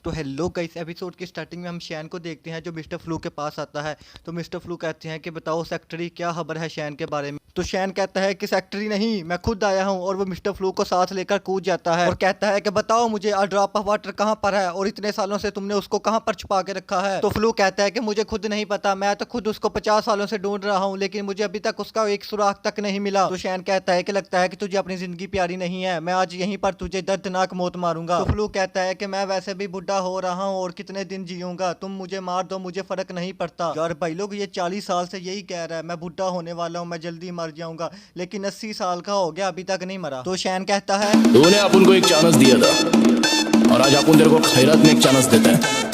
तो hello guys, episode की starting में हम शैन को देखते हैं जो मिस्टर फ्लू के पास आता है। तो मिस्टर फ्लू कहते हैं कि बताओ सेक्रेटरी, क्या खबर है शैन के बारे में। तो शैन कहता है कि सेक्रेटरी नहीं, मैं खुद आया हूँ। और वो मिस्टर फ्लू को साथ लेकर कूद जाता है और कहता है कि बताओ मुझे ड्रॉप ऑफ वाटर कहाँ पर है और इतने सालों से तुमने उसको कहाँ पर छुपा के रखा है। तो फ्लू कहता है कि मुझे खुद नहीं पता, मैं तो खुद उसको 50 सालों से ढूंढ रहा हूँ, लेकिन मुझे अभी तक उसका एक सुराग तक नहीं मिला। तो शैन कहता है कि लगता है कि तुझे अपनी जिंदगी प्यारी नहीं है, मैं आज यहीं पर तुझे दर्दनाक मौत मारूंगा। तो फ्लू कहता है कि मैं वैसे भी बुढ़ा हो रहा हूँ और कितने दिन जीऊंगा, तुम मुझे मार दो, मुझे फर्क नहीं पड़ता। यार भाई लोग, ये 40 साल से यही कह रहा है मैं बुढ़ा होने वाला हूँ, मैं जल्दी मर जाऊंगा, लेकिन 80 साल का हो गया अभी तक नहीं मरा। तो शैन कहता है तूने अपन को एक चांस दिया था और आज अपन तेरे को खैरात में एक चांस देता है।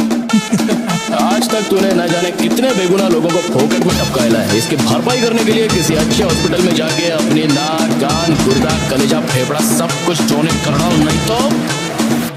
आज तक तूने न जाने कितने बेगुनाह लोगों को फोकट में टपकाया है। इसकी भरपाई करने के लिए किसी अच्छे हॉस्पिटल में जाके अपनी नाक, कान, गुर्दा, कलेजा, फेफड़ा सब कुछ डोनेट करना, नहीं तो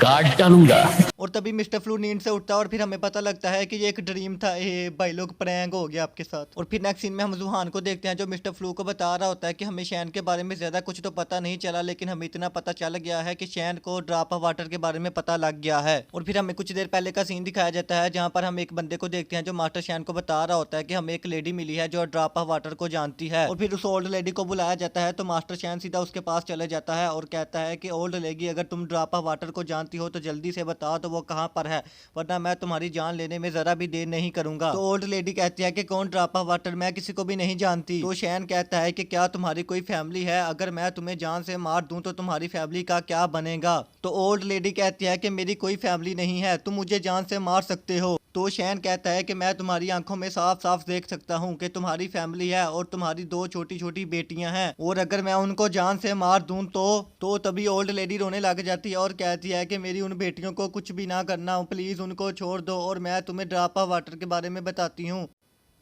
काट डालूंगा। और तभी मिस्टर फ्लू नींद से उठता है और फिर हमें पता लगता है कि ये एक ड्रीम था। ये भाई लोग, प्रैंक हो गया आपके साथ। और फिर नेक्स्ट सीन में हम जुहान को देखते हैं जो मिस्टर फ्लू को बता रहा होता है कि हमें शैन के बारे में ज्यादा कुछ तो पता नहीं चला, लेकिन हमें इतना पता चल गया है कि शैन को ड्रॉप ऑफ वाटर के बारे में पता लग गया है। और फिर हमें कुछ देर पहले का सीन दिखाया जाता है जहाँ पर हम एक बंदे को देखते हैं जो मास्टर शैन को बता रहा होता है कि हमें एक लेडी मिली है जो ड्रॉप ऑफ वाटर को जानती है। और फिर उस ओल्ड लेडी को बुलाया जाता है तो मास्टर शैन सीधा उसके पास चले जाता है और कहता है कि ओल्ड लेडी, अगर तुम ड्रॉप ऑफ वाटर को जानती हो तो जल्दी से बताओ तो वो कहाँ पर है, वरना मैं तुम्हारी जान लेने में जरा भी देर नहीं करूंगा। तो ओल्ड लेडी कहती है कि कौन ड्रॉप ऑफ वाटर, मैं किसी को भी नहीं जानती। तो शैन कहता है कि क्या तुम्हारी कोई फैमिली है, अगर मैं तुम्हें जान से मार दूं तो तुम्हारी फैमिली का क्या बनेगा। तो ओल्ड लेडी कहती है कि मेरी कोई फैमिली नहीं है, तुम मुझे जान से मार सकते हो। तो शैन कहता है कि मैं तुम्हारी आंखों में साफ साफ देख सकता हूँ कि तुम्हारी फैमिली है और तुम्हारी 2 छोटी छोटी बेटियां हैं, और अगर मैं उनको जान से मार दूं तो तभी ओल्ड लेडी रोने लग जाती है और कहती है कि मेरी उन बेटियों को कुछ भी ना करना, प्लीज उनको छोड़ दो और मैं तुम्हें ड्रॉप ऑफ वाटर के बारे में बताती हूँ।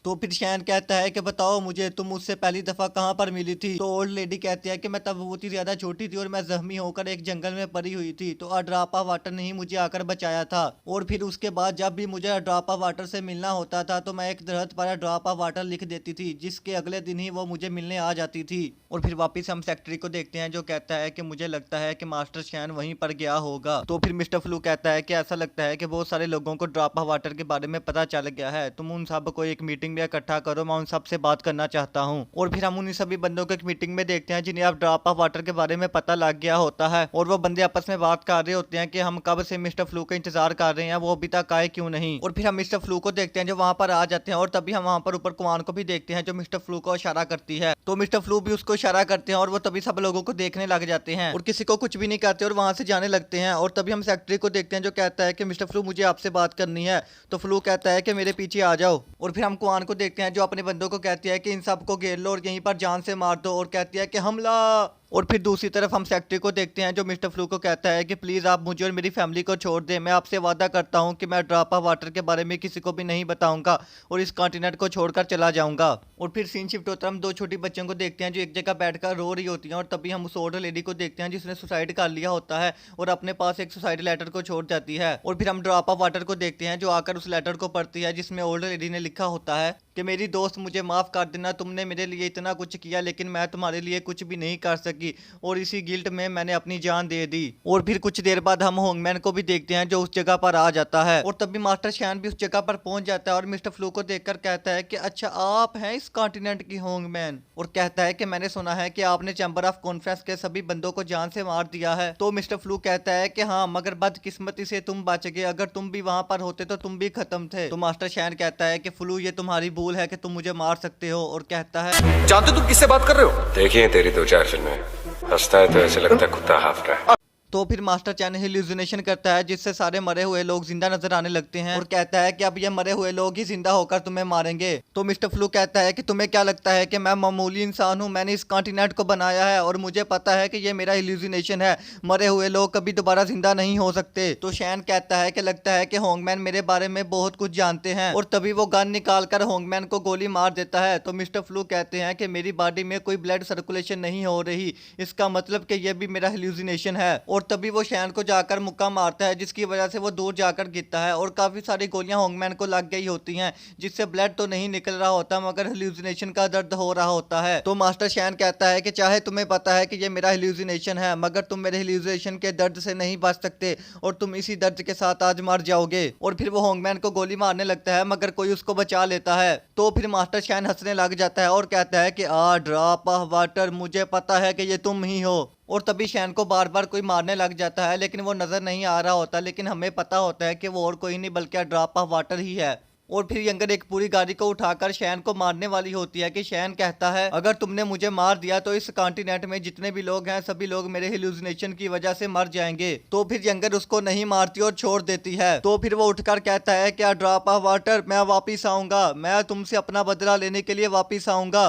तो फिर शैन कहता है कि बताओ मुझे, तुम मुझसे पहली दफा कहाँ पर मिली थी। तो ओल्ड लेडी कहती है कि मैं तब बहुत ही ज्यादा छोटी थी और मैं जख्मी होकर एक जंगल में पड़ी हुई थी, तो ड्रॉप ऑफ वाटर ने ही मुझे आकर बचाया था। और फिर उसके बाद जब भी मुझे ड्रॉप ऑफ वाटर से मिलना होता था तो मैं एक दरख्त पर ड्रॉप ऑफ वाटर लिख देती थी, जिसके अगले दिन ही वो मुझे मिलने आ जाती थी। और फिर वापिस हम सेक्रेटरी को देखते हैं जो कहता है कि मुझे लगता है कि मास्टर शैन वहीं पर गया होगा। तो फिर मिस्टर फ्लू कहता है कि ऐसा लगता है कि बहुत सारे लोगों को ड्रॉप ऑफ वाटर के बारे में पता चल गया है, तुम उन सब को एक मीटिंग में इकट्ठा करो, मैं उन सब से बात करना चाहता हूँ। और फिर हम उन सभी बंदों को एक मीटिंग में देखते हैं जिन्हें अब ड्रॉप ऑफ वाटर के बारे में पता लग गया होता है, और वो बंदे आपस में बात कर रहे होते हैं कि हम कब से मिस्टर फ्लू का इंतजार कर रहे हैं, वो अभी तक आए क्यों नहीं। और फिर हम मिस्टर फ्लू को देखते हैं जो वहां पर आ जाते हैं, और तभी हम वहां पर ऊपर कुआन को भी देखते हैं जो मिस्टर फ्लू को इशारा करती है। तो मिस्टर फ्लू भी उसको इशारा करते हैं और वो तभी सब लोगों को देखने लग जाते हैं और किसी को कुछ भी नहीं कहते और वहां से जाने लगते हैं। और तभी हम सेक्रेटरी को देखते हैं जो कहता है कि मिस्टर फ्लू मुझे आपसे बात करनी है। तो फ्लू कहता है कि मेरे पीछे आ जाओ। और फिर हम कुआन को देखते हैं जो अपने बंदों को कहती है कि इन सबको घेर लो और यहीं पर जान से मार दो, और कहती है कि हमला। और फिर दूसरी तरफ हम सेक्रेटरी को देखते हैं जो मिस्टर फ्लू को कहता है कि प्लीज आप मुझे और मेरी फैमिली को छोड़ दें, मैं आपसे वादा करता हूं कि मैं ड्रॉप ऑफ वाटर के बारे में किसी को भी नहीं बताऊंगा और इस कॉन्टिनेंट को छोड़कर चला जाऊंगा। और फिर सीन शिफ्ट होता है, हम 2 छोटी बच्चों को देखते हैं जो एक जगह बैठकर रो रही होती हैं, और तभी हम उस ओल्ड लेडी को देखते हैं जिसने सुसाइड कर लिया होता है और अपने पास एक सुसाइड लेटर को छोड़ जाती है। और फिर हम ड्रॉप ऑफ वाटर को देखते हैं जो आकर उस लेटर को पढ़ती है जिसमें ओल्ड लेडी ने लिखा होता है कि मेरी दोस्त मुझे माफ कर देना, तुमने मेरे लिए इतना कुछ किया लेकिन मैं तुम्हारे लिए कुछ भी नहीं कर सकी और इसी गिल्ट में मैंने अपनी जान दे दी। और फिर कुछ देर बाद हम होंगमैन को भी देखते हैं जो उस जगह पर आ जाता है, और तभी मास्टर शैन भी उस जगह पर पहुंच जाता है और मिस्टर फ्लू को देखकर कहता है कि अच्छा आप हैं इस कॉन्टिनेंट की होंगमैन, और कहता है कि मैंने सुना है कि आपने चैम्बर ऑफ कॉन्फ्रेंस के सभी बंदों को जान से मार दिया है। तो मिस्टर फ्लू कहता है कि हाँ, मगर बदकिस्मती से तुम बच गए, अगर तुम भी वहां पर होते तो तुम भी खत्म थे। तो मास्टर शैन कहता है कि फ्लू ये तुम्हारी भूल है कि तुम मुझे मार सकते हो, और कहता है जानते तुम किससे बात कर रहे हो? देखिए तेरी 2-4 फिल्में, हंसता है तो ऐसे लगता है कुत्ता हाफ रहा है। तो फिर मास्टर चैन हेलुसिनेशन करता है जिससे सारे मरे हुए लोग जिंदा नजर आने लगते हैं और कहता है कि अब ये मरे हुए लोग ही जिंदा होकर तुम्हें मारेंगे। तो मिस्टर फ्लू कहता है कि तुम्हें क्या लगता है कि मैं मामूली इंसान हूं, मैंने इस कॉन्टिनेंट को बनाया है और मुझे पता है कि ये मेरा हेलुसिनेशन है, मरे हुए लोग कभी दोबारा जिंदा नहीं हो सकते। तो शैन कहता है कि लगता है कि होंगमैन मेरे बारे में बहुत कुछ जानते हैं, और तभी वो गन निकाल कर होंगमैन को गोली मार देता है। तो मिस्टर फ्लू कहते हैं कि मेरी बॉडी में कोई ब्लड सर्कुलेशन नहीं हो रही, इसका मतलब कि यह भी मेरा हेलुसिनेशन है। और और तभी वो शैन को जाकर मुक्का मारता है, जिसकी वजह से वो दूर जाकर गिरता है और काफी सारी गोलियां होंगमैन को लग गई होती हैं, जिससे ब्लड तो नहीं निकल रहा होता मगर हेल्यूसिनेशन का दर्द हो रहा होता है। तो मास्टर शैन कहता है कि चाहे तुम्हें पता है कि ये मेरा हेल्यूसिनेशन है मगर तुम मेरे हेल्यूसिनेशन के दर्द से नहीं बच सकते और तुम इसी दर्द के साथ आज मर जाओगे। और फिर वो होंगमैन को गोली मारने लगता है मगर कोई उसको बचा लेता है। तो फिर मास्टर शैन हंसने लग जाता है और कहता है कि ड्रॉप ऑफ वाटर, मुझे पता है कि ये तुम ही हो। और तभी शैन को बार बार कोई मारने लग जाता है लेकिन वो नजर नहीं आ रहा होता, लेकिन हमें पता होता है कि वो और कोई नहीं बल्कि ड्रॉप ऑफ वाटर ही है। और फिर यंगर एक पूरी गाड़ी को उठाकर शैन को मारने वाली होती है कि शैन कहता है अगर तुमने मुझे मार दिया तो इस कॉन्टिनेंट में जितने भी लोग हैं सभी लोग मेरे हेल्यूसिनेशन की वजह से मर जाएंगे। तो फिर यंगर उसको नहीं मारती और छोड़ देती है। तो फिर वो उठकर कहता है क्या ड्रॉप ऑफ वाटर, मैं वापिस आऊंगा, मैं तुमसे अपना बदला लेने के लिए वापिस आऊंगा।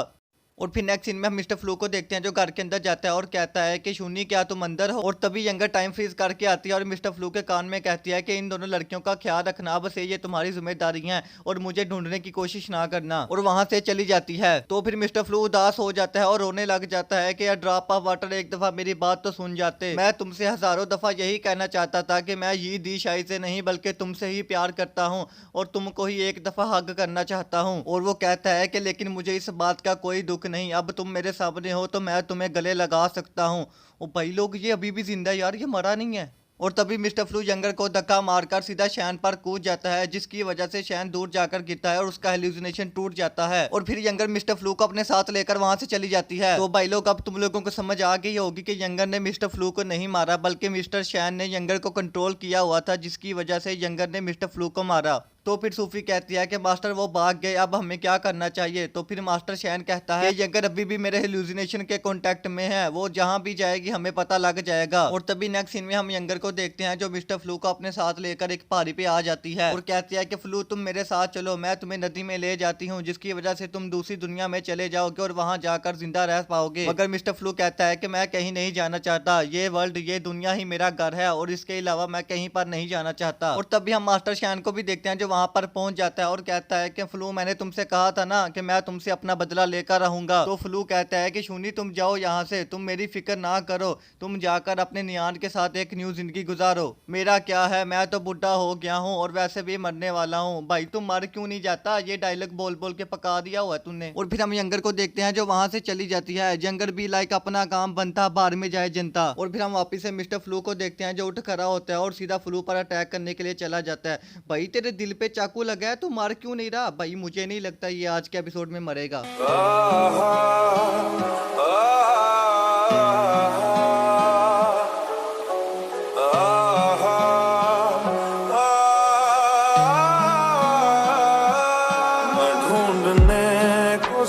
और फिर नेक्स्ट सीन में हम मिस्टर फ्लू को देखते हैं जो घर के अंदर जाता है और कहता है कि शूनी क्या तुम अंदर हो। और तभी यंगर टाइम फ्रीज करके आती है और मिस्टर फ्लू के कान में कहती है कि इन दोनों लड़कियों का ख्याल रखना, बस ये तुम्हारी जिम्मेदारी है और मुझे ढूंढने की कोशिश ना करना। और वहां से चली जाती है। तो फिर मिस्टर फ्लू उदास हो जाता है और रोने लग जाता है कि यार ड्रॉप ऑफ वाटर एक दफा मेरी बात तो सुन जाते, मैं तुमसे हजारों दफा यही कहना चाहता था कि मैं ये दी शाही से नहीं बल्कि तुमसे ही प्यार करता हूँ और तुमको ही एक दफा हग करना चाहता हूँ। और वो कहता है कि लेकिन मुझे इस बात का कोई दुख नहीं, अब तुम मेरे सामने हो तो मैं तुम्हें गले लगा सकता हूँ। ओ भाई लोग, ये अभी भी जिंदा है यार, ये मरा नहीं है। और तभी मिस्टर फ्लू यंगर को धक्का मारकर सीधा शैन पर कूद जाता है, जिसकी वजह से शैन दूर जाकर गिरता है और उसका हेल्यूसिनेशन टूट जाता है। और फिर यंगर मिस्टर फ्लू को अपने साथ लेकर वहां से चली जाती है। तो भाई लोग, अब तुम लोगों को समझ आ गई होगी कि यंगर ने मिस्टर फ्लू को नहीं मारा बल्कि मिस्टर शैन ने यंगर को कंट्रोल किया हुआ था, जिसकी वजह से यंगर ने मिस्टर फ्लू को मारा। तो फिर सूफी कहती है कि मास्टर वो भाग गए, अब हमें क्या करना चाहिए। तो फिर मास्टर शैन कहता है कि यंगर अभी भी मेरे हेल्यूसिनेशन के कांटेक्ट में है, वो जहां भी जाएगी हमें पता लग जाएगा। और तभी नेक्स्ट सीन में हम यंगर को देखते हैं जो मिस्टर फ्लू को अपने साथ लेकर एक पहाड़ी पे आ जाती है और कहती है कि फ्लू तुम मेरे साथ चलो, मैं तुम्हें नदी में ले जाती हूँ, जिसकी वजह से तुम दूसरी दुनिया में चले जाओगे और वहां जाकर जिंदा रह पाओगे। मगर मिस्टर फ्लू कहता है कि मैं कहीं नहीं जाना चाहता, ये वर्ल्ड, ये दुनिया ही मेरा घर है और इसके अलावा मैं कहीं पर नहीं जाना चाहता। और तभी हम मास्टर शैन को भी देखते हैं जो वहां पर पहुंच जाता है और कहता है कि फ्लू मैंने तुमसे कहा था ना कि मैं तुमसे अपना बदला लेकर रहूंगा। तो फ्लू कहता है कि शूनी तुम जाओ यहाँ से, तुम मेरी फिक्र ना करो, तुम जाकर अपने नियान के साथ एक न्यू जिंदगी गुजारो, मेरा क्या है, मैं तो बुढ़ा हो गया हूँ और वैसे भी मरने वाला हूँ। भाई तुम मर क्यों नहीं जाता, ये डायलॉग बोल बोल के पका दिया हुआ तूने। और फिर हम यंगर को देखते हैं जो वहां से चली जाती है। यंगर भी लाइक अपना काम बनता, बाहर में जाए जनता। और फिर हम वापिस से मिस्टर फ्लू को देखते हैं जो उठ खड़ा होता है और सीधा फ्लू पर अटैक करने के लिए चला जाता है। भाई तेरे दिल पे चाकू लगा है, तू मार क्यों नहीं रहा। भाई मुझे नहीं लगता ये आज के एपिसोड में मरेगा।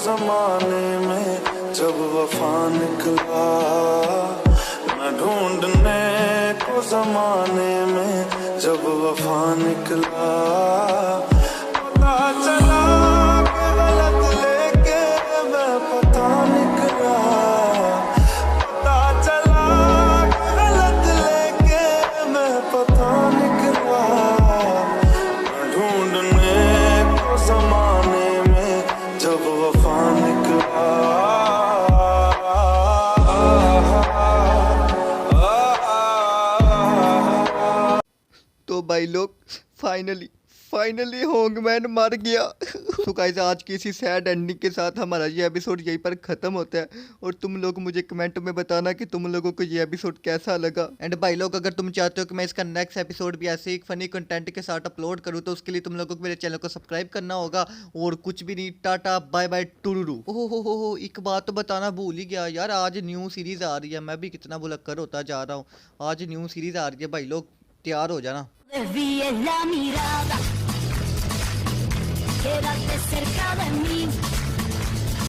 ज़माने में जब वफा निकला, मैं ढूंढने को ज़माने में जब वफा निकला, पता चला कि गलत लेके मैं पता निकला, पता चला कि गलत लेके मैं पता निकला, मैं ढूंढने को ज़माने में जब वफा निकला। तो भाई लोग फाइनली होंगमैन मर गया। तो गाइस आज की इसी सैड एंडिंग के साथ हमारा ये एपिसोड यहीं पर खत्म होता है। और तुम लोग मुझे कमेंट में बताना कि तुम लोगों को ये एपिसोड कैसा लगा। एंड भाई लोग, अगर तुम चाहते हो कि मैं इसका नेक्स्ट एपिसोड भी ऐसे ही फनी कंटेंट के साथ अपलोड करूँ तो उसके लिए तुम लोगों को मेरे चैनल को सब्सक्राइब करना होगा। और कुछ भी नहीं, टाटा बाय बाय टुरुरु। ओहो, एक बात तो बताना भूल ही गया यार, आज न्यू सीरीज आ रही है। मैं भी कितना भुलक्कर होता जा रहा हूँ। आज न्यू सीरीज आ रही है भाई लोग, तैयार हो जाना। Desvíes la mirada, quédate cerca de mí.